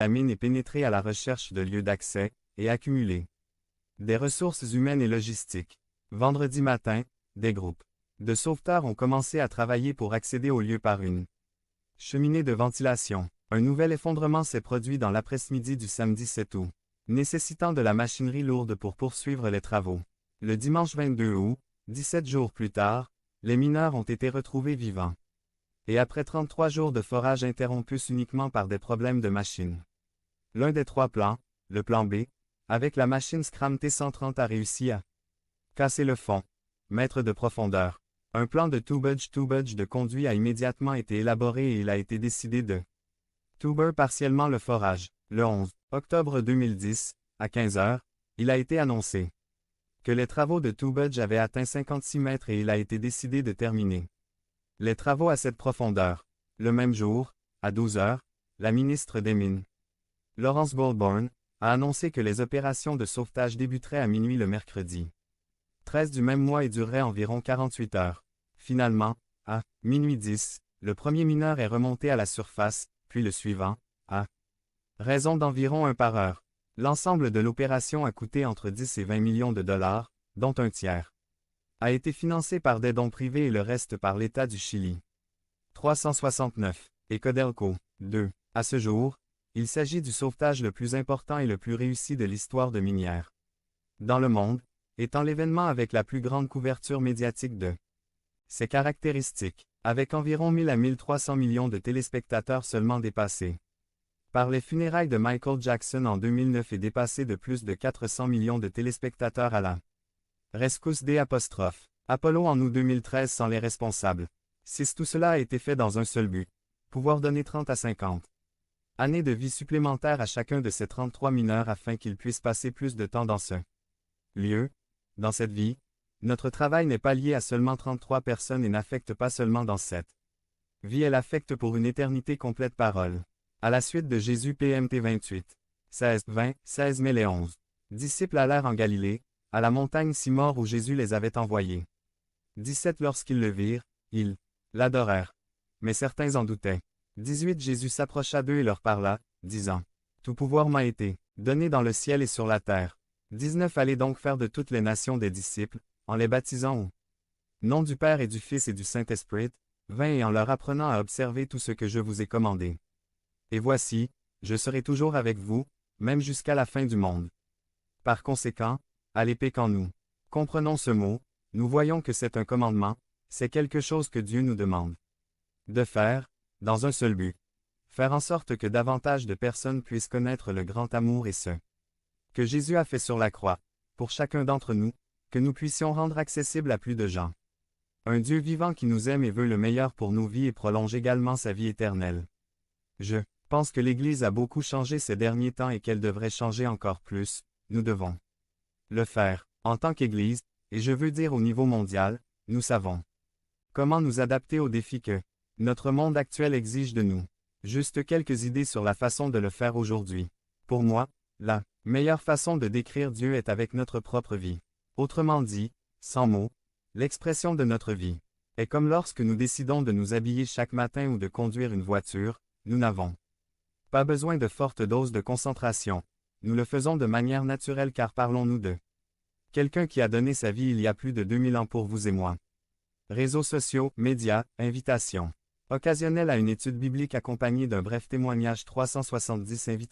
la mine et pénétrer à la recherche de lieux d'accès, et accumuler des ressources humaines et logistiques. Vendredi matin, des groupes de sauveteurs ont commencé à travailler pour accéder au lieu par une cheminée de ventilation. Un nouvel effondrement s'est produit dans l'après-midi du samedi 7 août, nécessitant de la machinerie lourde pour poursuivre les travaux. Le dimanche 22 août, 17 jours plus tard, les mineurs ont été retrouvés vivants. Et après 33 jours de forage interrompus uniquement par des problèmes de machine. L'un des trois plans, le plan B, avec la machine Scram T130 a réussi à casser le fond, mètre de profondeur. Un plan de tubage de conduit a immédiatement été élaboré et il a été décidé de tuber partiellement le forage. Le 11 octobre 2010, à 15 heures, il a été annoncé que les travaux de tubage avaient atteint 56 mètres et il a été décidé de terminer les travaux à cette profondeur. Le même jour, à 12 heures, la ministre des Mines, Laurence Goldborn, a annoncé que les opérations de sauvetage débuteraient à minuit le mercredi 13 du même mois et dureraient environ 48 heures. Finalement, à minuit 10, le premier mineur est remonté à la surface, puis le suivant, à raison d'environ 1 par heure. L'ensemble de l'opération a coûté entre 10 et 20 millions de dollars, dont un tiers a été financé par des dons privés et le reste par l'État du Chili. 369. Et Codelco. 2. À ce jour, il s'agit du sauvetage le plus important et le plus réussi de l'histoire de minière dans le monde, étant l'événement avec la plus grande couverture médiatique de ses caractéristiques, avec environ 1000 à 1300 millions de téléspectateurs seulement dépassés par les funérailles de Michael Jackson en 2009 et dépassé de plus de 400 millions de téléspectateurs à la rescousse des Apollo en août 2013 sans les responsables. Si tout cela a été fait dans un seul but, pouvoir donner 30 à 50 années de vie supplémentaires à chacun de ces 33 mineurs afin qu'ils puissent passer plus de temps dans ce lieu, dans cette vie, notre travail n'est pas lié à seulement 33 personnes et n'affecte pas seulement dans cette vie, elle affecte pour une éternité complète parole. À la suite de Jésus PMT 28. 16, 20, 16 mai les 11. Disciples allèrent en Galilée, à la montagne Simor où Jésus les avait envoyés. 17 Lorsqu'ils le virent, ils l'adorèrent. Mais certains en doutaient. 18 Jésus s'approcha d'eux et leur parla, disant, tout pouvoir m'a été donné dans le ciel et sur la terre. 19 Allez donc faire de toutes les nations des disciples, en les baptisant au nom du Père et du Fils et du Saint-Esprit, 20 Et en leur apprenant à observer tout ce que je vous ai commandé. Et voici, je serai toujours avec vous, même jusqu'à la fin du monde. Par conséquent, allez quand nous comprenons ce mot, nous voyons que c'est un commandement, c'est quelque chose que Dieu nous demande de faire, dans un seul but. Faire en sorte que davantage de personnes puissent connaître le grand amour et ce que Jésus a fait sur la croix, pour chacun d'entre nous, que nous puissions rendre accessible à plus de gens. Un Dieu vivant qui nous aime et veut le meilleur pour nos vies et prolonge également sa vie éternelle. Je pense que l'Église a beaucoup changé ces derniers temps et qu'elle devrait changer encore plus, nous devons le faire. En tant qu'Église, et je veux dire au niveau mondial, nous savons comment nous adapter aux défis que notre monde actuel exige de nous. Juste quelques idées sur la façon de le faire aujourd'hui. Pour moi, la meilleure façon de décrire Dieu est avec notre propre vie. Autrement dit, sans mots, l'expression de notre vie est comme lorsque nous décidons de nous habiller chaque matin ou de conduire une voiture, nous n'avons pas besoin de fortes doses de concentration. Nous le faisons de manière naturelle car parlons-nous de quelqu'un qui a donné sa vie il y a plus de 2000 ans pour vous et moi. Réseaux sociaux, médias, invitations. Occasionnel à une étude biblique accompagnée d'un bref témoignage 370 invitations.